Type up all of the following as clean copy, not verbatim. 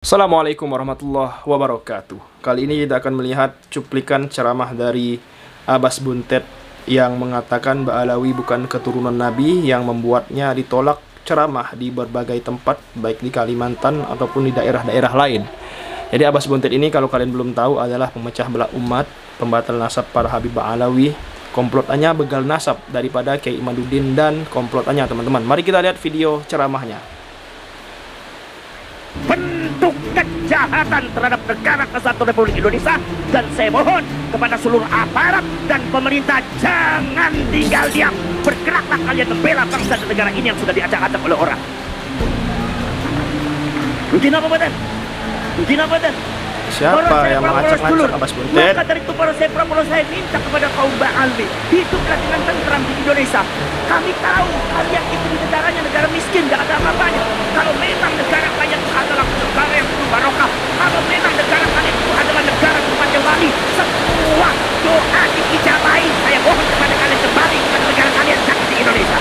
Assalamualaikum warahmatullahi wabarakatuh. Kali ini kita akan melihat cuplikan ceramah dari Abbas Buntet yang mengatakan Ba'alawi bukan keturunan Nabi, yang membuatnya ditolak ceramah di berbagai tempat, baik di Kalimantan ataupun di daerah-daerah lain. Jadi Abbas Buntet ini, kalau kalian belum tahu, adalah pemecah belah umat, pembatal nasab para Habib Ba'alawi, komplotannya begal nasab daripada Kiai Imaduddin dan komplotannya, teman-teman. Mari kita lihat video ceramahnya. Bentuk kejahatan terhadap negara kesatuan Republik Indonesia, dan saya mohon kepada seluruh aparat dan pemerintah, jangan tinggal diam, bergeraklah kalian membela bangsa dan negara ini yang sudah diacak-acak oleh orang. Mungkin apa badan? Mungkin apa badan? Siapa yang mengacak-acak Abbas Buntet? Maka dari itu para saya minta kepada kaum Ba'alawi, hiduplah dengan tentram di Indonesia. Kami tahu kalian itu di negaranya negara miskin, gak ada apa-apanya. Kalau memang negara kalian itu adalah negara yang penuh barokah, kalau memang negara kalian itu adalah negara tempatnya wali, semua doa diijabahi. Saya mohon kepada kalian kembali kepada negara kalian di Indonesia.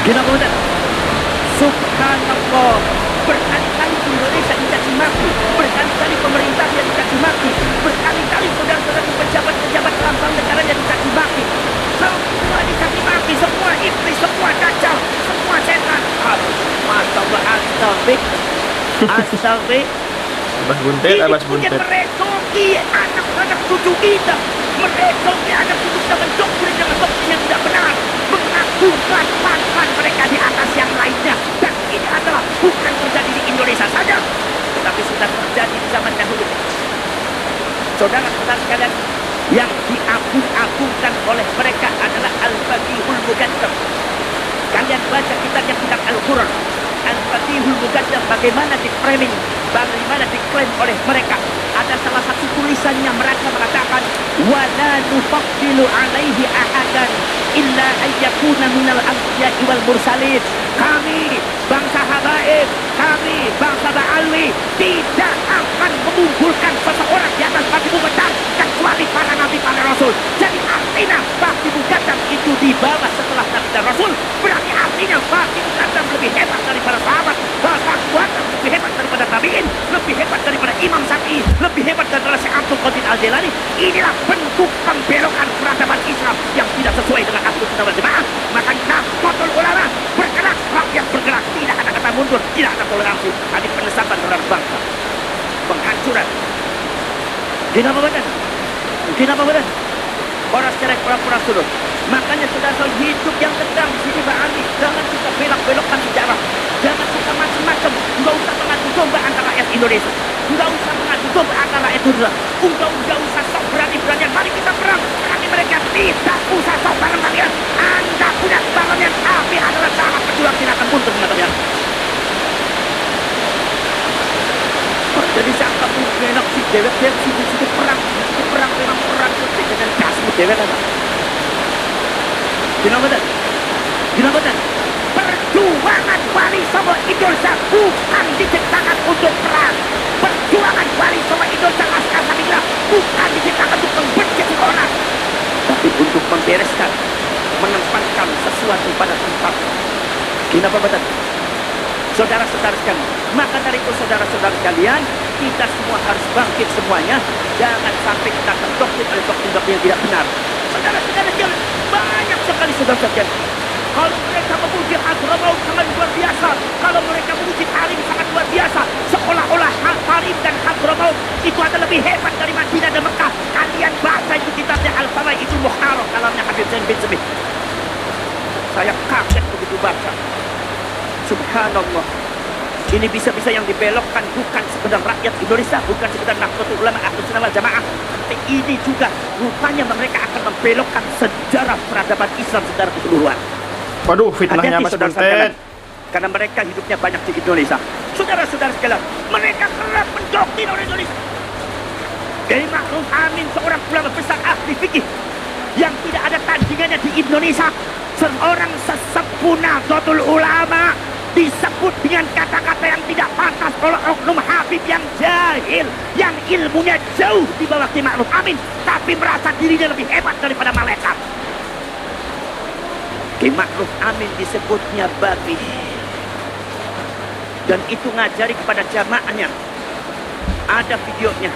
Kenapa benar? Subhanallah, berkali-kali Indonesia dicaci maki, berkali-kali pemerintah yang dicaci maki, berkali-kali saudara-saudara pejabat-pejabat lambang negara yang dicaci maki. Semua dicaci maki, semua iblis, semua kacau, semua setan. Astagfirullah, astagfirullah. Abbas Buntet, Abbas Buntet. Ini merecoki anak-anak cucu kita, merecoki anak cucu kita, mendoktrin dengan doktrin yang tidak benar, mengagungkan pangkat mereka di atas yang lainnya. Dan ini adalah bukan terjadi di Indonesia saja, tetapi sudah terjadi di zaman dahulu. Saudara-saudara sekalian, yang diagung-agungkan oleh mereka adalah Al-Faqihul Muqaddam. Kalian baca kitab Al-Quran, Al-Faqihul Muqaddam, bagaimana di-framing, bagaimana diklaim oleh mereka. Ada salah satu tulisannya, mereka mengatakan wala nufaddilu alaihi ahadan illa ayyakuna minal anbiya'i wal mursalin. Kami bangsa habaib, kami bangsa Ba'alawi tidak akan mengunggulkan seseorang di atas bagi muqaddam kecuali para nabi, para rasul. Jadi artinya bagi muqaddam itu di bawah setelah nabi dan rasul, berarti artinya bagi muqaddam lebih hebat daripada sahabat, bagi muqaddam lebih hebat daripada tabi'in, lebih hebat daripada Imam Syafi'i, lebih hebat daripada Syekh Abdul Qadir Al-Jilani. Inilah bentuk pembelokan peradaban Islam yang tidak sesuai dengan Ahlus Sunnah wal Jamaah. Maka Nahdlatul Ulama bergerak, rakyat bergerak, tidak ada kata mundur, tidak ada toleransi. Ada penyesatan terhadap bangsa, penghancuran. Kenapa badan? Kenapa badan? Orang cerek, orang suruh. Makanya saudara hidup yang tentang di sini Ba'alawi, jangan kita belok-belokkan sejarah, jangan kita macam-macam. Enggak usah mengadu domba antara rakyat Indonesia, enggak usah mengadu domba antara rakyat Indonesia, enggak usah sok berani-beranian. Mari kita perang. Kami mereka tidak usah sok bareng-bareng. Anda punya barangnya, tapi adalah cara perjuangan tidak akan mundur katanya. Jadi siapa pun enak si dewek-dewek situ perang memang perang itu dengan kasih dewek kan. Kenapa dan? Perjuangan Wali Songo Indonesia bukan diciptakan untuk perang. Perjuangan Wali Songo Indonesia Laskar Samudra bukan diciptakan untuk membenci orang, tapi untuk membereskan, menempatkan sesuatu pada tempatnya. Kenapa betul? Saudara-saudara sekalian, maka dari itu saudara-saudara sekalian, kita semua harus bangkit semuanya. Jangan sampai kita terdoktrin oleh doktrin-doktrin yang tidak benar. Saudara-saudara sekalian, banyak sekali saudara-saudara. Kalau mereka memuji Hadramaut sangat luar biasa, kalau mereka memuji Tarim sangat luar biasa, seolah-olah Tarim dan Hadramaut itu adalah lebih hebat dari Madinah dan Mekah. Kalian baca itu kitabnya Al-Fawai itu Muharram, kalamnya Habib Zain bin Semih. Saya kaget begitu baca. Subhanallah, ini bisa-bisa yang dibelokkan bukan sekedar rakyat Indonesia, bukan sekedar Nahdlatul Ulama Ahlus Sunnah wal Jamaah, tapi ini juga rupanya mereka akan membelokkan sejarah peradaban Islam secara keseluruhan. Waduh, fitnahnya Abbas Buntet. Karena mereka hidupnya banyak di Indonesia. Saudara-saudara sekalian, mereka kerap mendoktrin orang Indonesia. Kiai Ma'ruf Amin, seorang ulama besar ahli fikih yang tidak ada tandingannya di Indonesia, seorang sesepuh Nahdlatul Ulama, disebut dengan kata-kata yang tidak pantas oleh oknum Habib yang jahil, yang ilmunya jauh di bawah Kiai Ma'ruf Amin, tapi merasa dirinya lebih hebat daripada malaikat. Ki Ma'ruf Amin disebutnya babi. Dan itu ngajari kepada jamaahnya. Ada videonya.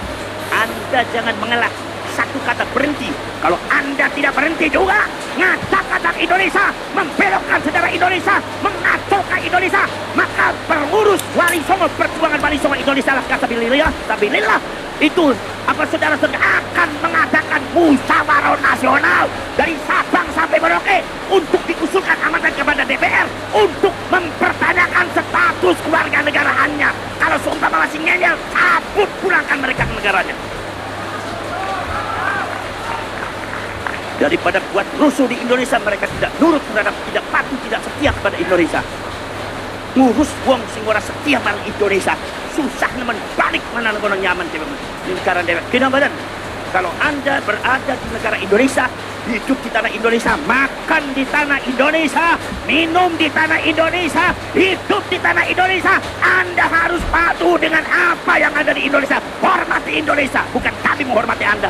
Anda jangan mengelak. Satu kata berhenti. Kalau Anda tidak berhenti juga, ngacak-ngacak Indonesia, membelokkan sejarah Indonesia, mengacaukan Indonesia, maka pengurus Wali Songo, perjuangan Wali Songo Indonesia lah sabilillah, itu saudara-saudara akan mengadakan musyawarah nasional dari Sabang sampai Merauke untuk diusulkan amatan kepada DPR untuk mempertanyakan status keluarga negaraannya. Kalau seumpama masih ngeyel, cabut, pulangkan mereka ke negaranya. Daripada buat rusuh di Indonesia, mereka tidak nurut terhadap, tidak patuh, tidak setia kepada Indonesia. Ngurus wong sing ora setia marang Indonesia, susah nemen balik mana ngono nyaman teman. Di negara dewek. Badan. Kalau Anda berada di negara Indonesia, hidup di tanah Indonesia, makan di tanah Indonesia, minum di tanah Indonesia, hidup di tanah Indonesia, Anda harus patuh dengan apa yang ada di Indonesia. Hormati Indonesia, bukan kami menghormati Anda.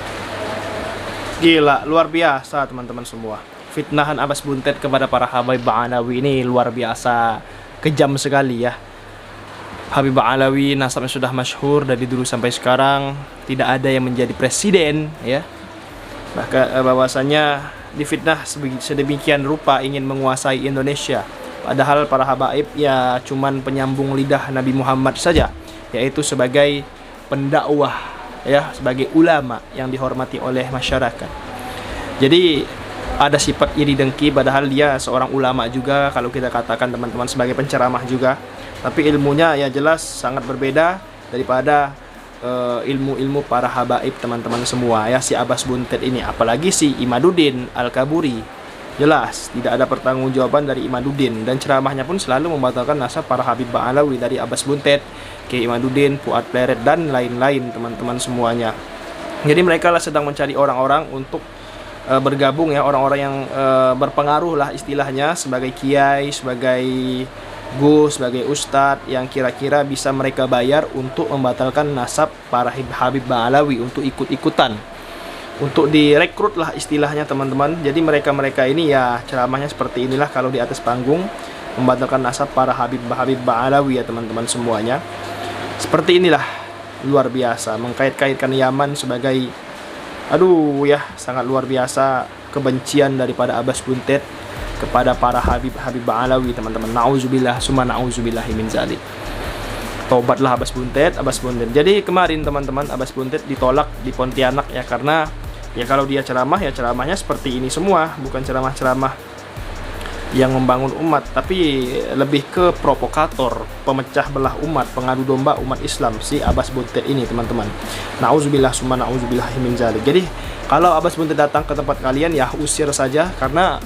Gila, luar biasa teman-teman semua. Fitnahan Abbas Buntet kepada para Habib Ba'alawi ini luar biasa, kejam sekali ya. Habib Ba'alawi nasabnya sudah masyhur dari dulu sampai sekarang, tidak ada yang menjadi presiden ya. Bahwasanya difitnah sedemikian rupa ingin menguasai Indonesia. Padahal para habaib ya cuman penyambung lidah Nabi Muhammad saja, yaitu sebagai pendakwah ya, sebagai ulama yang dihormati oleh masyarakat. Jadi ada sifat iri dengki, padahal dia seorang ulama juga, kalau kita katakan teman-teman, sebagai penceramah juga, tapi ilmunya ya jelas sangat berbeda daripada ilmu-ilmu para habaib teman-teman semua ya. Si Abbas Buntet ini, apalagi si Imaduddin Al-Kaburi, jelas tidak ada pertanggungjawaban dari Imaduddin, dan ceramahnya pun selalu membatalkan nasab para Habib Ba'alawi dari Abbas Buntet, Kiai Imaduddin, Fuad Pleret, dan lain-lain teman-teman semuanya. Jadi mereka lah sedang mencari orang-orang untuk bergabung ya, orang-orang yang berpengaruh lah istilahnya, sebagai kiai, sebagai gus, sebagai ustadz, yang kira-kira bisa mereka bayar untuk membatalkan nasab para Habib Ba'alawi, untuk ikut-ikutan, untuk direkrut lah istilahnya teman-teman. Jadi mereka-mereka ini ya ceramahnya seperti inilah kalau di atas panggung, membatalkan nasab para Habib Ba'alawi ya teman-teman semuanya. Seperti inilah, luar biasa, mengkait-kaitkan Yaman sebagai, aduh ya, sangat luar biasa kebencian daripada Abbas Buntet kepada para Habib Ba'alawi teman-teman. Nauzubillah summa nauzubillahi min zalik. Tobatlah Abbas Buntet. Jadi kemarin teman-teman, Abbas Buntet ditolak di Pontianak ya, karena ya kalau dia ceramah ya ceramahnya seperti ini semua, bukan ceramah-ceramah yang membangun umat, tapi lebih ke provokator, pemecah belah umat, pengadu domba umat Islam, si Abbas Buntet ini teman-teman. Nauzubillah summa nauzubillahi min zalik. Jadi kalau Abbas Buntet datang ke tempat kalian ya usir saja, karena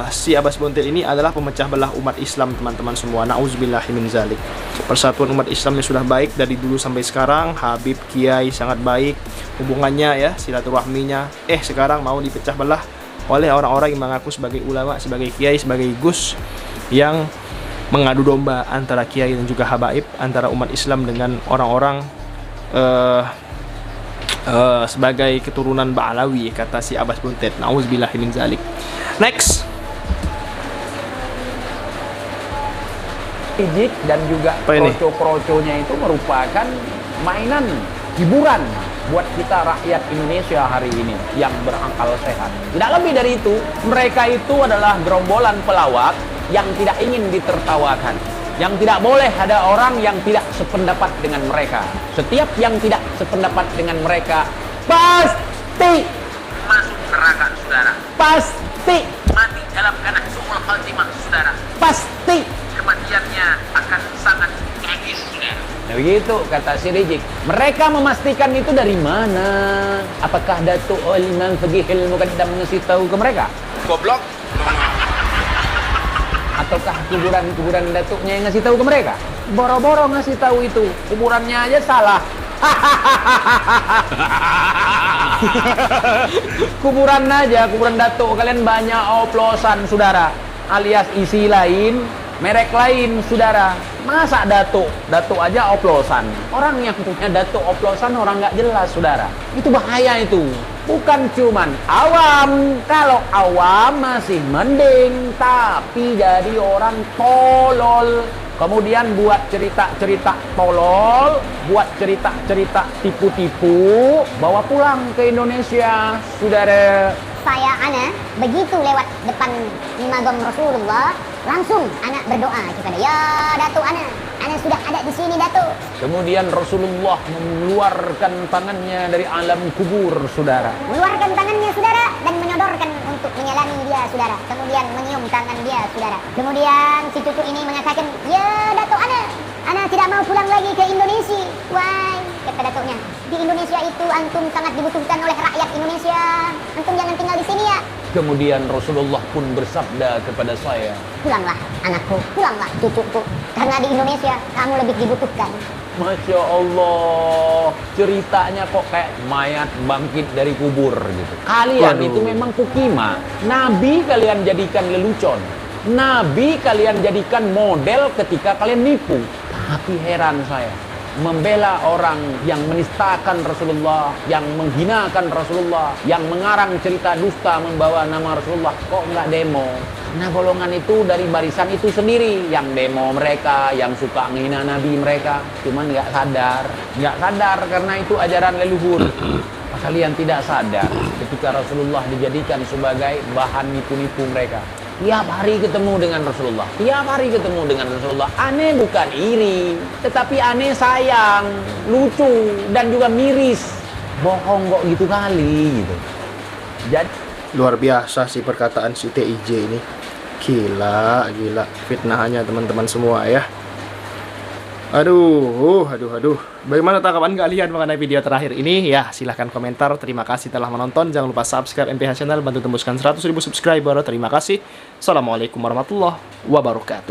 si Abbas Buntet ini adalah pemecah belah umat Islam teman-teman semua. Nauzubillahi min zalik. Persatuan umat Islamnya sudah baik dari dulu sampai sekarang, Habib Kiai sangat baik hubungannya ya, silaturahminya. Sekarang mau dipecah belah oleh orang-orang yang mengaku sebagai ulama, sebagai kiai, sebagai gus, yang mengadu domba antara kiai dan juga habaib, antara umat Islam dengan orang-orang sebagai keturunan Ba'alawi, kata si Abbas Buntet. Nauzubillahi min zalik. Next. Ijik dan juga kroco-kroconya itu merupakan mainan hiburan buat kita rakyat Indonesia hari ini yang berakal sehat. Tidak lebih dari itu, mereka itu adalah gerombolan pelawak yang tidak ingin ditertawakan, yang tidak boleh ada orang yang tidak sependapat dengan mereka. Setiap yang tidak sependapat dengan mereka pasti masuk neraka, saudara. Pasti Mati dalam keadaan su'ul khatimah, saudara. pasti. Kematiannya akan sangat tragis, saudara. Nah, begitu kata si Rijik. Mereka memastikan itu dari mana? Apakah Datuk Imam Faqihil Muqaddam ngasih tahu ke mereka? Goblok. Ataukah kuburan datuknya yang ngasih tahu ke mereka? Boro-boro ngasih tahu itu, kuburannya aja salah. Kuburan datuk kalian banyak oplosan, saudara, alias isi lain, merek lain, saudara. Masa datuk aja oplosan? Orang yang punya datuk oplosan orang nggak jelas, saudara. Itu bahaya itu. Bukan cuman awam. Kalau awam masih mending, tapi jadi orang tolol. Kemudian buat cerita-cerita tolol, buat cerita-cerita tipu-tipu, bawa pulang ke Indonesia, saudara. Saya Ana begitu lewat depan magam Rasulullah, langsung Ana berdoa kepada ya Datuk Ana sudah ada di sini Datuk. Kemudian Rasulullah mengeluarkan tangannya dari alam kubur, saudara. Mengeluarkan tangannya saudara dan menyodorkan untuk menyalami dia saudara. Kemudian menyium tangan dia saudara. Kemudian si cucu ini mengatakan, ya Datuk Ana tidak mau pulang lagi ke Indonesia. Why? Kata datuknya, di Indonesia itu antum sangat dibutuhkan oleh rakyat Indonesia. Antum jangan tinggal di sini ya. Kemudian Rasulullah pun bersabda kepada saya, Pulanglah anakku, pulanglah cucuku. Karena di Indonesia kamu lebih dibutuhkan. Masya Allah, ceritanya kok kayak mayat bangkit dari kubur gitu. Kalian Waduh. itu memang kukima. Nabi kalian jadikan lelucon. Nabi kalian jadikan model ketika kalian nipu. Tapi heran saya, membela orang yang menistakan Rasulullah, yang menghinakan Rasulullah, yang mengarang cerita dusta membawa nama Rasulullah, kok nggak demo? Nah, golongan itu dari barisan itu sendiri, yang demo mereka, yang suka menghina Nabi mereka, cuman nggak sadar karena itu ajaran leluhur. Kalian tidak sadar ketika Rasulullah dijadikan sebagai bahan nipu-nipu mereka. Tiap hari ketemu dengan Rasulullah. Tiap hari ketemu dengan Rasulullah. Aneh bukan iri, tetapi aneh sayang, lucu, dan juga miris. Bohong kok gitu kali gitu. Jadi Luar biasa sih perkataan si TIJ ini. Gila fitnahannya teman-teman semua ya. Aduh. Bagaimana tanggapan kalian mengenai video terakhir ini? Ya, silahkan komentar. Terima kasih telah menonton. Jangan lupa subscribe MPH Channel, bantu tembuskan 100.000 subscriber. Terima kasih. Assalamualaikum warahmatullahi wabarakatuh.